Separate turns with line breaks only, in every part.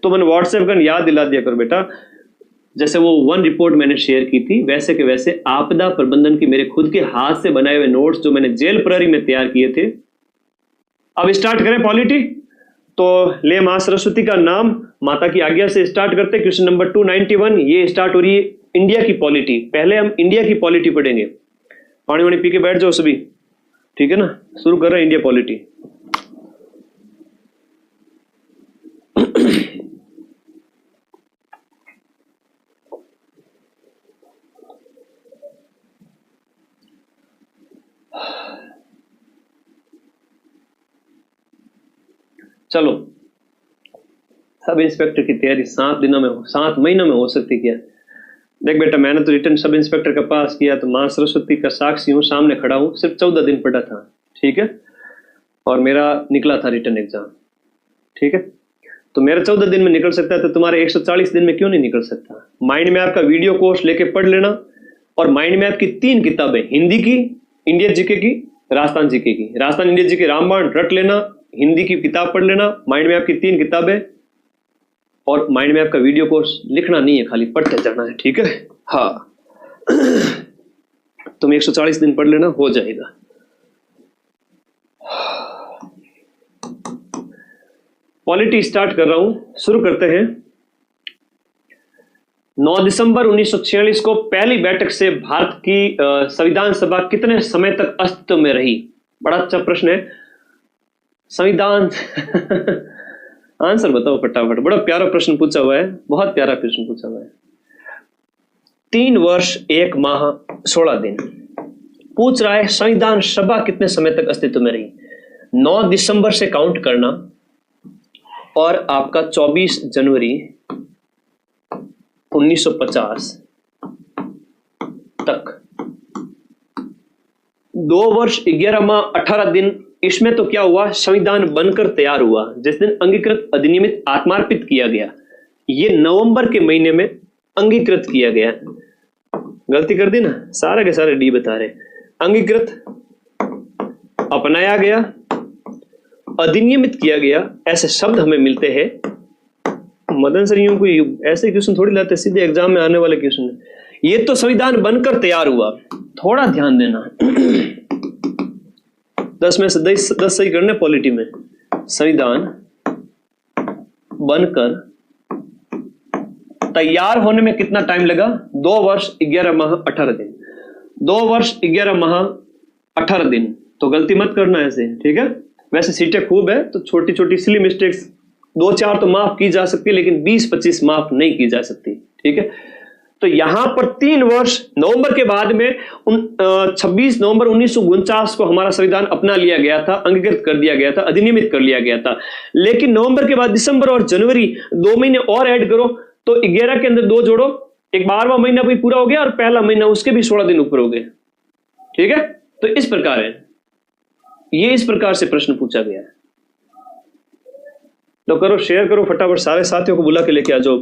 तो मैंने व्हाट्सएप का याद दिला दिया करो बेटा, जैसे वो वन रिपोर्ट मैंने शेयर की थी वैसे के वैसे आपदा प्रबंधन की मेरे खुद के हाथ से बनाए हुए नोट्स जो मैंने जेल प्रहरी में तैयार किए थे। अब स्टार्ट करें पॉलिटी। तो ले मां सरस्वती का नाम, माता की आज्ञा से स्टार्ट करते। क्वेश्चन नंबर 291 ये स्टार्ट हो रही है इंडिया की पॉलिटी। पहले हम इंडिया की पॉलिटी पढ़ेंगे। पानी वानी पी के बैठ जाओ सभी, ठीक है ना। शुरू कर रहे हैं इंडिया पॉलिटी। चलो, सब इंस्पेक्टर की तैयारी 7 महीनों में हो सकती क्या। देख बेटा, मैंने तो रिटर्न सब इंस्पेक्टर का पास किया, तो मां सरस्वती का साक्षी हूं, सामने खड़ा हूं। सिर्फ 14 दिन पढ़ा था, ठीक है, और मेरा निकला था रिटर्न एग्जाम, ठीक है। तो मेरा 14 दिन में निकल सकता है, तो तुम्हारे 140 दिन में क्यों नहीं निकल सकता। माइंड मैप का वीडियो कोर्स लेके पढ़ लेना, और माइंड मैप की 3 किताबें, हिंदी की, इंडिया जीके की, राजस्थान जीके की। राजस्थान इंडिया जीके रामबाण रट लेना, हिंदी की किताब पढ़ लेना, माइंड मैप की 3 किताबें, और माइंड मैप का वीडियो कोर्स। लिखना नहीं है, खाली पढ़ते जाना है, ठीक है। हाँ, तुम 140 दिन पढ़ लेना, हो जाएगा। पॉलिटी स्टार्ट कर रहा हूं, शुरू करते हैं। 9 दिसंबर 1946 को पहली बैठक से भारत की संविधान सभा कितने समय तक अस्तित्व में रही। बड़ा अच्छा प्रश्न है। संविधान आंसर बताओ फटाफट। बड़ा प्यारा प्रश्न पूछा हुआ है, बहुत प्यारा प्रश्न पूछा हुआ है। 3 वर्ष 1 माह 16 दिन पूछ रहा है संविधान सभा कितने समय तक अस्तित्व में रही। 9 दिसंबर से काउंट करना, और आपका 24 जनवरी 1950 तक 2 वर्ष 11 माह 18 दिन। इसमें तो क्या हुआ, संविधान बनकर तैयार हुआ जिस दिन अंगीकृत अधिनियमित आत्मार्पित किया गया। ये नवंबर के महीने में अंगीकृत किया गया। गलती कर दी ना, सारे के सारे डी बता रहे। अंगीकृत, अपनाया गया, अधिनियमित किया गया, ऐसे शब्द हमें मिलते हैं। मदन सर यूं कोई ऐसे क्वेश्चन थोड़ी लाते, सीधे एग्जाम में आने वाले क्वेश्चन। ये तो संविधान बनकर तैयार हुआ, थोड़ा ध्यान देना। 10 में से 10 सही करने पॉलिटी में। संविधान बनकर तैयार होने में कितना टाइम लगा, 2 वर्ष 11 माह 18 दिन। 2 वर्ष 11 माह 18 दिन। तो गलती मत करना ऐसे, ठीक है। वैसे सीटें खूब है, तो छोटी छोटी सिली मिस्टेक्स 2-4 तो माफ की जा सकती है, लेकिन 20-25 माफ नहीं की जा सकती, ठीक है। तो यहां पर 3 वर्ष, नवंबर के बाद में 26 नवंबर 1949 को हमारा संविधान अपना लिया गया था, अंगीकृत कर दिया गया था, अधिनियमित कर लिया गया था। लेकिन नवंबर के बाद दिसंबर और जनवरी 2 महीने और ऐड करो, तो 11 के अंदर 2 जोड़ो, एक 12वां महीना भी पूरा हो गया, और पहला महीना उसके भी 16 दिन ऊपर हो गए, ठीक है। तो इस प्रकार है, ये इस प्रकार से प्रश्न पूछा गया है। तो करो, शेयर करो फटाफट, सारे साथियों को बुला के लेके आ जाओ।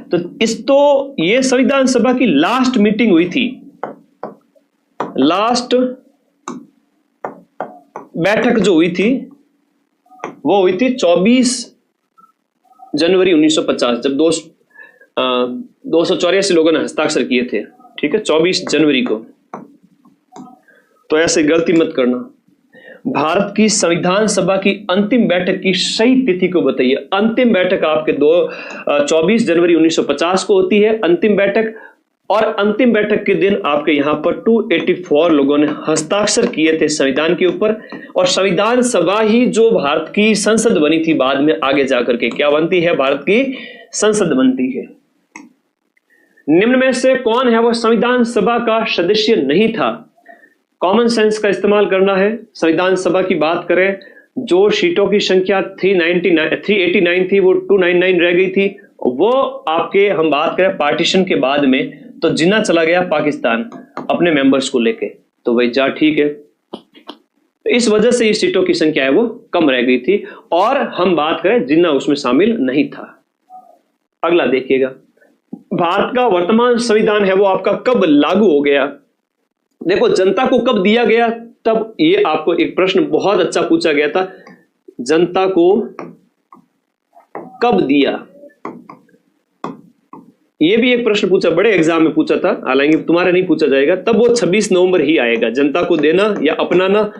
तो ये संविधान सभा की लास्ट मीटिंग हुई थी, लास्ट बैठक जो हुई थी वो हुई थी 24 जनवरी 1950, जब 284 लोगों ने हस्ताक्षर किए थे, ठीक है, 24 जनवरी को। तो ऐसे गलती मत करना। भारत की संविधान सभा की अंतिम बैठक की सही तिथि को बताइए। अंतिम बैठक आपके 24 जनवरी 1950 को होती है अंतिम बैठक, और अंतिम बैठक के दिन आपके यहां पर 284 लोगों ने हस्ताक्षर किए थे संविधान के ऊपर। और संविधान सभा ही जो भारत की संसद बनी थी, बाद में आगे जाकर के क्या बनती है, भारत की संसद बनती है। निम्न में से कौन है वो संविधान सभा का सदस्य नहीं था। कॉमन सेंस का इस्तेमाल करना है। संविधान सभा की बात करें, जो सीटों की संख्या 389 थी, वो 299 रह गई थी। वो आपके, हम बात करें पार्टीशन के बाद में, तो जिन्ना चला गया पाकिस्तान अपने मेंबर्स को लेके, तो वही जा, ठीक है। तो इस वजह से इस सीटों की संख्या है वो कम रह गई थी, और हम बात करें जिन्ना उसमें शामिल नहीं था। अगला देखिएगा, भारत का वर्तमान संविधान है वो आपका कब लागू हो गया। देखो, जनता को कब दिया गया, तब ये आपको एक प्रश्न बहुत अच्छा पूछा गया था, जनता को कब दिया। ये भी एक प्रश्न पूछा, बड़े एग्जाम में पूछा था, हालांकि तुम्हारे नहीं पूछा जाएगा, तब वो 26 नवंबर ही आएगा। जनता को देना या अपनाना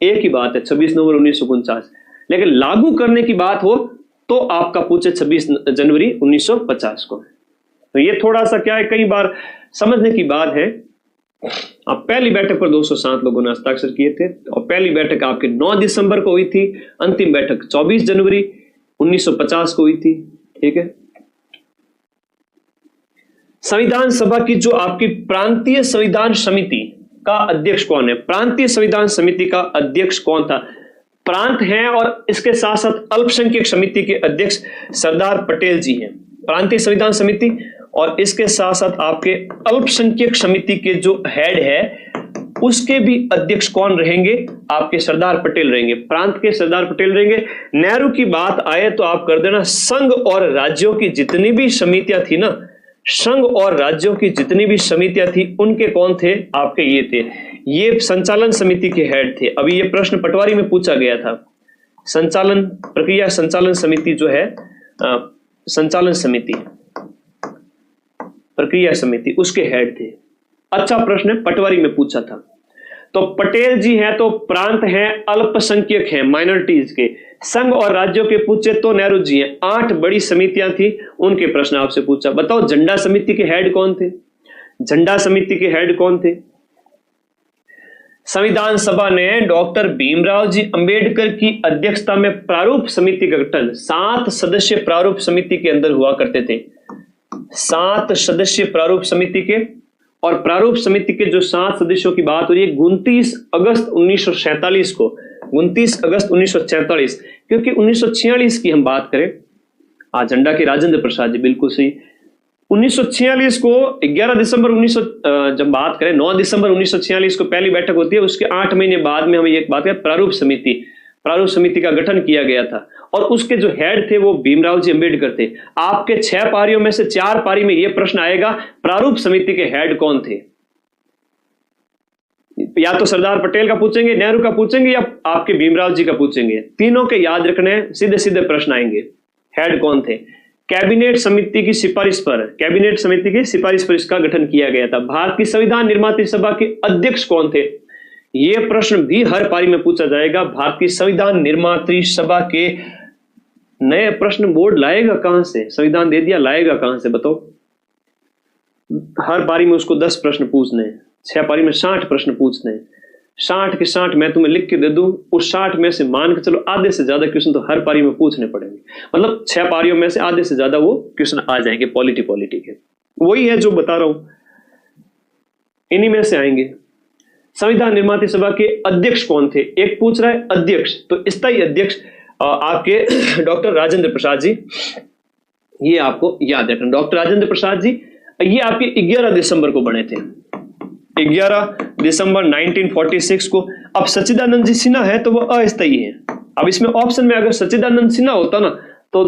एक ही बात है, 26 नवंबर 1949। लेकिन लागू करने की बात हो तो आपका पूछे 26 जनवरी 1950 को। तो ये थोड़ा सा क्या है, कई बार समझने की बात है। अब पहली बैठक पर 207 लोगों ने हस्ताक्षर किए थे और पहली बैठक आपके 9 दिसंबर को हुई थी, अंतिम बैठक 24 जनवरी 1950 को हुई थी। ठीक है, संविधान सभा की जो आपकी प्रांतीय संविधान समिति का अध्यक्ष कौन है? प्रांतीय संविधान समिति का अध्यक्ष कौन था? प्रांत हैं और इसके साथ साथ अल्पसंख्यक समिति के अध्यक्ष सरदार पटेल जी हैं। प्रांतीय संविधान समिति और इसके साथ साथ आपके अल्पसंख्यक समिति के जो हेड है उसके भी अध्यक्ष कौन रहेंगे? आपके सरदार पटेल रहेंगे, प्रांत के सरदार पटेल रहेंगे। नेहरू की बात आए तो आप कर देना, संघ और राज्यों की जितनी भी समितियां थी ना, संघ और राज्यों की जितनी भी समितियां थी उनके कौन थे? आपके ये थे, ये संचालन समिति के हेड थे। अभी ये प्रश्न पटवारी में पूछा गया था। संचालन प्रक्रिया संचालन समिति जो है, संचालन समिति प्रक्रिया समिति, उसके हेड थे। अच्छा प्रश्न है, पटवारी में पूछा था। तो पटेल जी हैं तो प्रांत हैं, अल्पसंख्यक हैं, माइनॉरिटीज के। संघ और राज्यों के पूछे तो नेहरू जी हैं। 8 बड़ी समितियां थी, उनके प्रश्न आपसे पूछा। बताओ झंडा समिति के हेड कौन थे? झंडा समिति के हेड कौन थे? संविधान सभा ने डॉक्टर भीमराव जी अंबेडकर की अध्यक्षता में प्रारूप समिति का गठन 7 सदस्यीय प्रारूप समिति के अंदर हुआ करते थे। 7 सदस्यीय प्रारूप समिति के, और प्रारूप समिति के जो 7 सदस्यों की बात हो रही है 29 अगस्त 1947 को, 29 अगस्त 1947, क्योंकि 1946 की हम बात करें, झंडा के राजेंद्र प्रसाद जी, बिल्कुल सही। 1946 को 11 दिसंबर 1900 जब बात करें, 9 दिसंबर 1946 को पहली बैठक होती है, उसके 8 महीने बाद में हम ये बात करें प्रारूप समिति का गठन किया गया था और उसके जो हेड थे वो भीमराव जी अंबेडकर थे। आपके 6 पारियों में से 4 पारी में यह प्रश्न आएगा, प्रारूप समिति के हेड कौन थे? या तो सरदार पटेल का पूछेंगे, नेहरू का पूछेंगे, या आपके भीमराव जी का पूछेंगे। तीनों के याद रखने, सीधे सीधे प्रश्न आएंगे। हेड कौन थे? कैबिनेट समिति की सिफारिश पर इसका गठन किया गया था। भारत की संविधान निर्मात्री सभा के अध्यक्ष कौन थे? यह प्रश्न भी हर पारी में पूछा जाएगा। भारत की संविधान निर्मात्री सभा के नए प्रश्न बोर्ड लाएगा कहां से? संविधान दे दिया, लाएगा कहां से बताओ? हर पारी में उसको 10 प्रश्न पूछने हैं, 6 पारी में 60 प्रश्न पूछने हैं। 60 के 60 मैं तुम्हें लिख के दे दूं, उस 60 में से मान के चलो आधे से ज्यादा क्वेश्चन तो हर पारी में पूछने पड़ेंगे। मतलब 6 पारियों में से आधे से ज्यादा वो क्वेश्चन आ जाएंगे पॉलिटी के। वही है जो बता रहा हूं, इन्हीं में से आएंगे। संविधान निर्मात्री सभा के अध्यक्ष कौन थे? एक पूछ रहा है अध्यक्ष, तो स्थायी अध्यक्ष आपके डॉक्टर राजेंद्र प्रसाद जी, ये आपको याद रखना। डॉक्टर राजेंद्र प्रसाद जी ये आपके 11 दिसंबर को बने थे, 11 दिसंबर 1946 को। अब सच्चिदानंद जी सिन्हा है तो वो अस्थायी है। अब इसमें ऑप्शन में अगर सच्चिदानंद सिन्हा होता ना तो